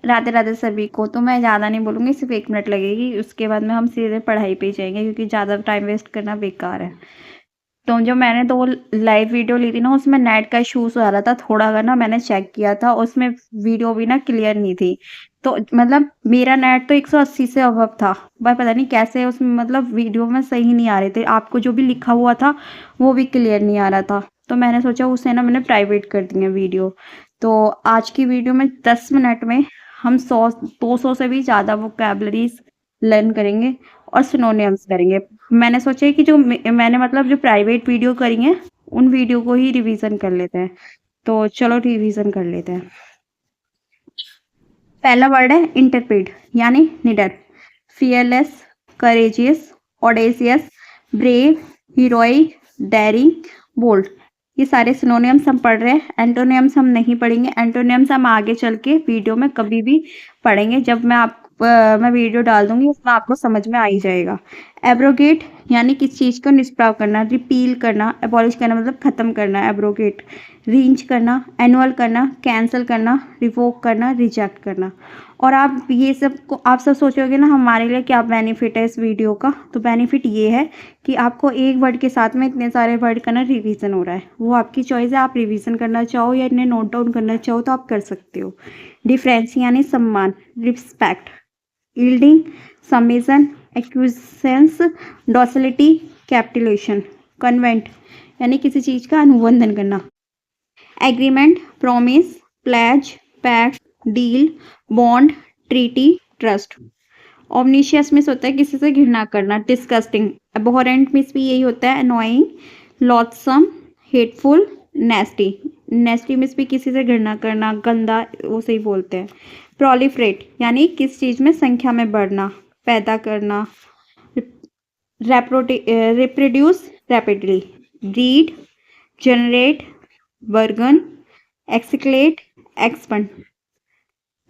राधे राधे सभी को। तो मैं ज़्यादा नहीं बोलूँगी, सिर्फ 1 मिनट लगेगी, उसके बाद में हम सीधे पढ़ाई पे ही जाएँगे क्योंकि ज़्यादा टाइम वेस्ट करना बेकार है। तो जो मैंने 2 लाइव वीडियो ली थी ना, उसमें नेट का इश्यूज़ आ रहा था थोड़ा, अगर ना मैंने चेक किया था, उसमें वीडियो भी ना क्लियर नहीं थी। तो मतलब मेरा नेट तो 180 से अबव था, पर पता नहीं कैसे उसमें मतलब वीडियो में सही नहीं आ रहे थे। आपको जो भी लिखा हुआ था, वो भी क्लियर नहीं आ रहा था। तो मैंने सोचा उसे ना मैंने प्राइवेट कर दी है वीडियो। तो आज की वीडियो में 10 मिनट में हम 100-200 से भी ज़्यादा वोकैब्युलरीज़ लर्न करेंगे और सिनोनिम्स करेंगे। मैंने सोचा है कि जो मैंने मतलब जो प्राइवेट वीडियो करी हैं, उन वीडियो को ही रिवीजन कर लेते हैं। तो चलो रिवीजन कर लेते हैं। पहला वर्ड है इंटरप्रेट, यानी निडर, fearless, courageous, audacious, brave, heroic, daring, bold. ये सारे सिनोनिम्स हम पढ़ रहे हैं। एंटोनिम्स हम नहीं पढ़ेंगे। एंटोनिम्स हम आगे चल के वीडियो में कभी भी पढ़ेंगे, जब मैं वीडियो डाल दूंगी, उसमें आपको समझ में आ ही जाएगा। एब्रोगेट यानी किसी चीज़ को निष्प्रभ करना, रिपील करना, एबॉलिश करना मतलब खत्म करना, एब्रोगेट। रीच करना, एनुअल करना, कैंसिल करना, रिवोक करना, रिजेक्ट करना। और आप सब सोचोगे ना हमारे लिए क्या बेनिफिट है इस वीडियो का। तो बेनिफिट ये है कि आपको एक वर्ड के साथ में इतने सारे वर्ड का ना रिवीजन हो रहा है। वो आपकी चॉइस है, आप रिवीजन करना चाहो या इन्हें नोट डाउन करना चाहो तो आप कर सकते हो। डिफरेंस यानी सम्मान, respect, yielding, submission, acquiescence, docility, capitulation. Covenant यानी किसी चीज़ का अनुबंधन करना। Agreement, promise, pledge, pact, deal, bond, treaty, trust. Omniscient means होता है किसी से घृणा करना, डिस्गस्टिंग। एबोहरेंट मीन्स भी यही होता है, अनोइंग, लॉथसम, हेटफुल, नेस्टी। नेस्टी मीन्स भी किसी से घृणा करना, गंदा, उसे ही बोलते हैं। प्रोलिफरेट यानी किस चीज़ में संख्या में बढ़ना, पैदा करना। Reproduce rapidly, breed, generate, बर्गन, escalate, एक्सपंड।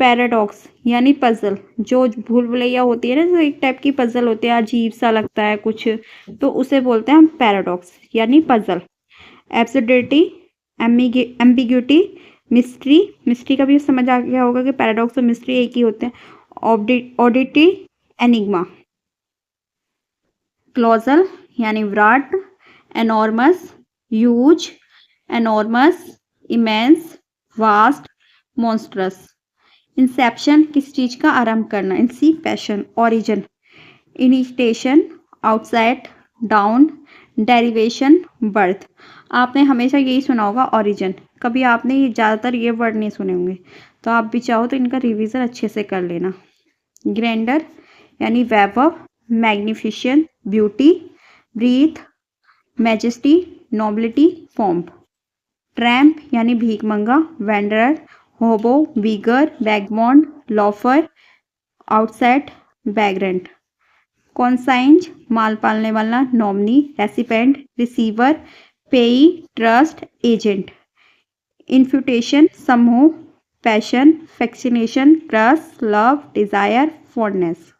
Paradox यानी पजल, जो भूल भुलैया होती है ना, जो एक टाइप की पजल होती है, अजीब सा लगता है कुछ, तो उसे बोलते हैं हम पैराडॉक्स यानी puzzle. Absurdity, ambiguity, mystery. Mystery का भी समझ आ गया होगा कि पैराडॉक्स और मिस्ट्री एक ही होते हैं। ऑडिटी, एनिग्मा। क्लोजल यानी विराट, enormous, huge, enormous, immense, vast, monstrous. Inception किसी चीज का आरंभ करना, inception, origin, initiation, outset, dawn, derivation, birth. आपने हमेशा यही सुना होगा ओरिजिन, कभी आपने ये ज़्यादातर ये वर्ड नहीं सुने होंगे। तो आप भी चाहो तो इनका रिवीजन अच्छे से कर लेना। ग्रैंडर यानी वैभव, magnificent, beauty, breath, majesty, nobility, form. Tramp यानी भीख मंगा, wanderer, hobo, beggar, vagabond, loafer, outset, vagrant. Consignee माल पालने वाला, nominee, recipient, receiver, payee, trust, agent. Infatuation समूह, passion, fascination, trust, love, desire, fondness.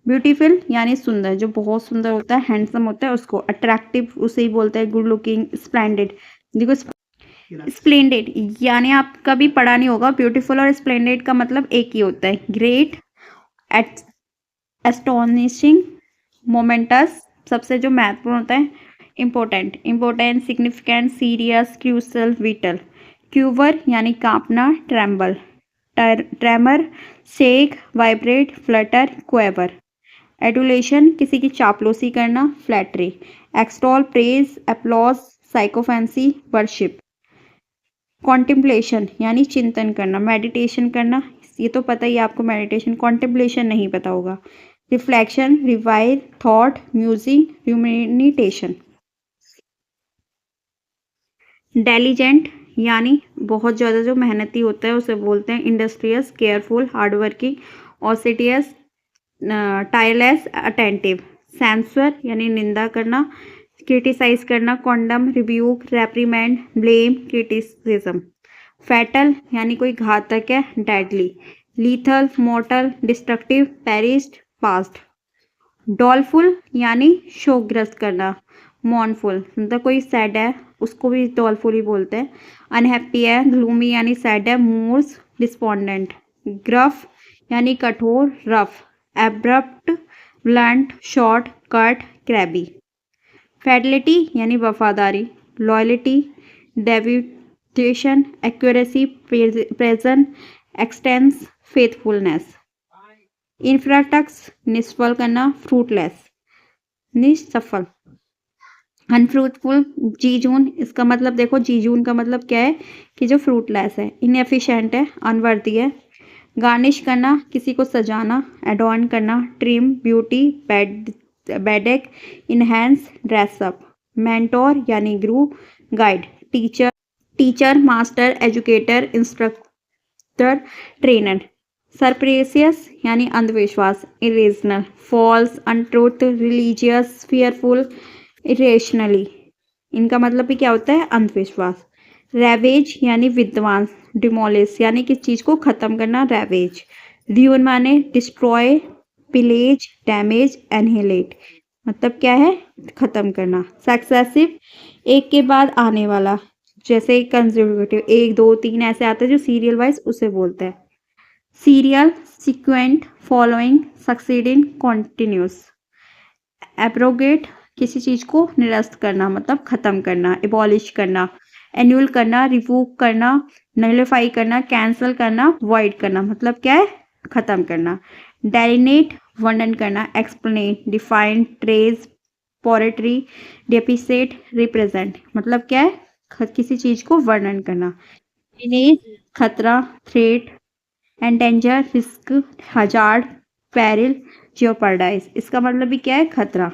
Beautiful यानी सुंदर, जो बहुत सुंदर होता है, हैंडसम होता है उसको। अट्रैक्टिव उसे ही बोलते हैं, गुड लुकिंग। स्प्लेंडेड, देखो स्प्लेंडेड यानी आप कभी पढ़ा नहीं होगा, ब्यूटीफुल और स्प्लेंडेड का मतलब एक ही होता है। ग्रेट, एस्टोनिशिंग, मोमेंटस, सबसे जो महत्वपूर्ण होता है, important, important, significant, serious, crucial, vital. Quaver यानी कांपना, tremble, tremor, shake, vibrate, flutter, quaver. Adulation किसी की चापलूसी करना, flattery. Extol, praise, applause, sycophancy, worship. Contemplation यानी चिंतन करना, मेडिटेशन करना। ये तो पता ही है आपको मेडिटेशन, कॉन्टेम्पलेशन नहीं पता होगा। Reflection, revive, thought, music, rumination. Diligent यानी बहुत ज़्यादा जो मेहनती होता है उसे बोलते हैं। Industrious, careful, hardworking, assiduous, tireless, attentive. Censure यानी निंदा करना, क्रिटिसाइज करना, condemn, rebuke, reprimand, blame, criticism. Fatal यानी कोई घातक है, डेडली। लीथल, मोर्टल, डिस्ट्रक्टिव, पेरिस्ट, पास्ट। डॉलफुल यानी शोकग्रस्त करना, मॉर्नफुल मतलब कोई सैड है उसको भी डॉलफुल ही बोलते हैं। अनहैप्पी है, ग्लूमी यानी सैड है, मूड्स, डिस्पोंडेंट। ग्रफ यानी कठोर, rough. Abrupt, blunt, short, cut, crabby. Fidelity यानी वफादारी। Loyalty, devotion, accuracy, present, exactness, faithfulness. Infructuous, निष्फल करना, फ्रूटलेस, निष्सफल। अनफ्रूटफुल, जीजून, इसका मतलब देखो जीजून का मतलब क्या है कि जो फ्रूटलेस है। इनएफिशिएंट है, अनवर्दी है। गार्निश करना, किसी को सजाना। एडॉर्न करना, trim, beauty, bedeck, enhance, dress up. Mentor यानी guru, guide, teacher, master, educator, instructor, trainer. Superstitious यानी अंधविश्वास, irrational, false, untruth, religious, fearful, irrationally. इनका मतलब भी क्या होता है? अंधविश्वास। रैवेज यानी विध्वंस, डिमोलिश यानी किस चीज को खत्म करना, रैवेज। र्यून माने डिस्ट्रॉय, पिलेज, डैमेज, एनहिलेट, मतलब क्या है? खत्म करना। सक्सेसिव, एक के बाद आने वाला, जैसे कंसेक्यूटिव, 1 2 3 ऐसे आते हैं जो सीरियल वाइज, उसे बोलते हैं। Serial, sequent, following, succeeding, continuous. Abrogate, किसी चीज को निरस्त करना, मतलब खत्म करना, एबॉलिश करना। एन्यूल करना, रिवोक करना, नलिफाई करना, कैंसिल करना, वॉइड करना, मतलब क्या है? खत्म करना। डेलिनेट, वर्णन करना, एक्सप्लेन, डिफाइन, ट्रेस, पोरेट्री, डेपिसेट, रिप्रेजेंट, मतलब क्या है? किसी चीज को वर्णन करना। इनेज, खतरा, threat, endanger, risk, hazard, peril, jeopardise, इसका मतलब भी क्या है? खतरा।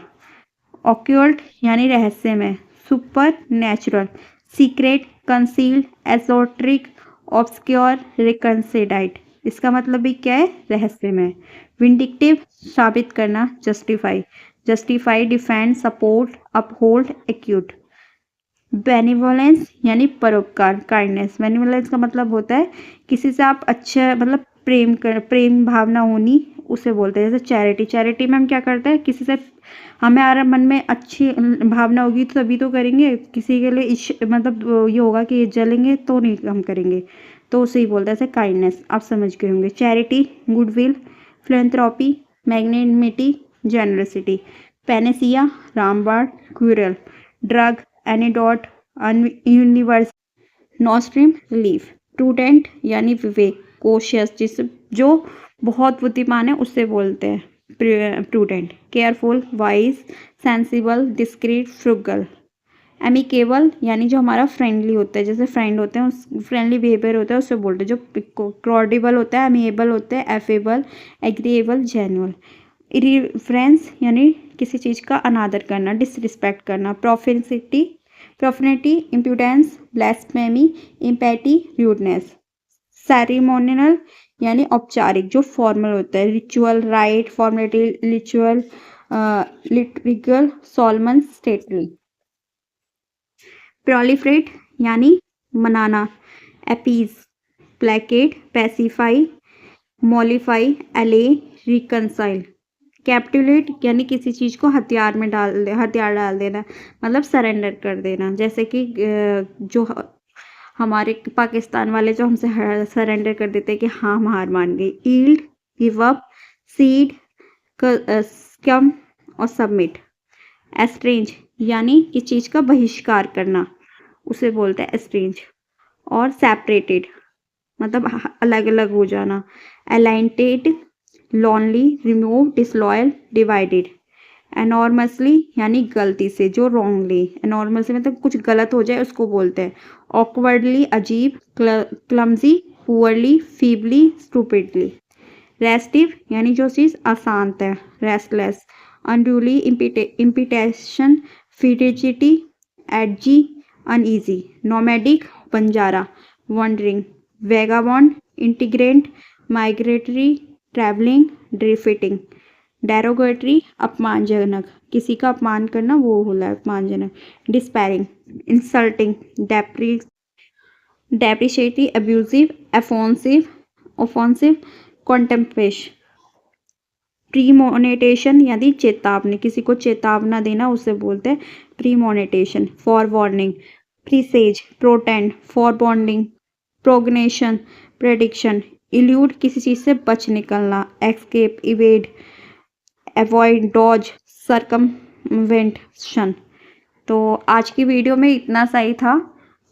ऑक्यूल्ट यानी रहस्यमय। Supernatural, secret, concealed, esoteric, obscure, recondite, इसका मतलब भी क्या है? रहस्यमय। विंडिक्टिव, साबित करना, justify, defend, support, uphold, acute. Benevolence यानी परोपकार, काइंडनेस। बेनिवोलेंस का मतलब होता है किसी से आप अच्छा, मतलब प्रेम भावना होनी, उसे बोलते हैं। जैसे चैरिटी में हम क्या करते हैं? किसी से हमारे मन में अच्छी भावना होगी तो तभी तो करेंगे। किसी के लिए मतलब ये होगा कि जलेंगे तो नहीं हम करेंगे, तो उसे ही बोलते हैं। जैसे काइंडनेस, आप समझ गए होंगे। Charity, goodwill, philanthropy, magnanimity, generosity. Panacea, रामबाण, cure all. Drug, antidote, universe, nostrum, relief. Prudent यानी विवेक, कोशियस, जो बहुत बुद्धिमान है उससे बोलते हैं prudent. Careful, wise, sensible, discrete, frugal. Amicable यानी जो हमारा फ्रेंडली होता है, जैसे फ्रेंड होते हैं, उस फ्रेंडली बिहेवियर होता है उससे बोलते हैं। जो क्रॉडिबल होता है, एमिएबल होते हैं, एफेबल, एग्रीएबल, जेन्युअल। इरिफ्रेंस यानी किसी चीज़ का अनादर करना, डिसरिस्पेक्ट करना। Profanity, impudence, blasphemy, impiety, rudeness. Ceremonial यानी औपचारिक, जो फॉर्मल होता है। Ritual, rite, formality, ritual, liturgical, solemn, stately. Proliferate यानी मनाना, अपीज, प्लेकेट, पैसिफाई, मॉलिफाई, एले, रिकंसाइल। कैप्टुलेट यानी किसी चीज़ को हथियार डाल देना, मतलब सरेंडर कर देना। जैसे कि जो हमारे पाकिस्तान वाले जो हमसे सरेंडर कर देते हैं कि हाँ हम हार मान गए। Yield, give up, seed, scum और सबमिट। एस्ट्रेंज यानी किसी चीज़ का बहिष्कार करना, उसे बोलते हैं एस्ट्रेंज। और सेपरेटेड मतलब अलग अलग हो जाना। Alienated, lonely, remove, disloyal, divided. Enormously यानी गलती से, जो रॉन्गली। एनॉर्मल से मतलब कुछ गलत हो जाए उसको बोलते हैं। ऑकवर्डली, अजीब, clumsy, poorly, feebly, stupidly. Restive यानी जो चीज़ अशांत है, restless. Unruly, impatient, fidgety, edgy, uneasy. Nomadic, बंजारा, wandering. Vagabond, itinerant, migratory, travelling, drifting. Derogatory, अपमानजनक, किसी का अपमान करना, वो होला है अपमानजनक। Disparaging, insulting, depreciative, abusive, offensive, contemptuous. Premonition यानी चेतावनी, किसी को चेतावना देना, उसे बोलते हैं प्रीमोनेटेशन। फॉरवार्निंग, प्रीसेज, प्रोटेंड, फॉरबॉन्डिंग, प्रोग्नेशन, प्रेडिक्शन। इल्यूड किसी चीज़ से बच निकलना, एस्केप, इवेड, अवॉइड, डॉज, सर्कमवेंशन। तो आज की वीडियो में इतना सा ही था।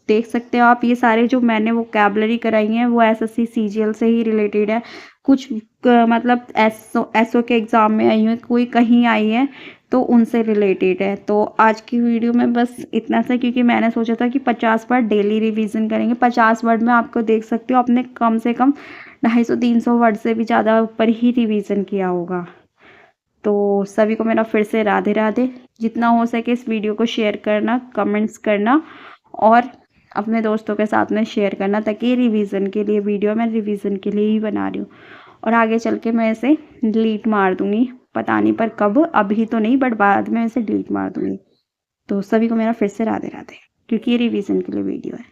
देख सकते हो आप, ये सारे जो मैंने वोकैबलरी कराई हैं वो एसएससी सीजीएल से ही रिलेटेड है। कुछ मतलब एसओ के एग्ज़ाम में आई हैं, कोई कहीं आई है तो उनसे रिलेटेड है। तो आज की वीडियो में बस इतना सा, क्योंकि मैंने सोचा था कि 50 वर्ड डेली रिवीजन करेंगे। 50 वर्ड में आपको देख सकते हो आपने कम से कम 250-300 वर्ड से भी ज़्यादा ऊपर ही रिवीजन किया होगा। तो सभी को मेरा फिर से राधे राधे। जितना हो सके इस वीडियो को शेयर करना, कमेंट्स करना और अपने दोस्तों के साथ में शेयर करना, ताकि रिवीजन के लिए वीडियो मैं रिवीजन के लिए ही बना रही हूँ। और आगे चल के मैं इसे डिलीट मार दूँगी, पता नहीं पर कब, अभी तो नहीं बट बाद में इसे डिलीट मार दूँगी। तो सभी को मेरा फिर से राधे राधे, क्योंकि ये रिवीजन के लिए वीडियो है।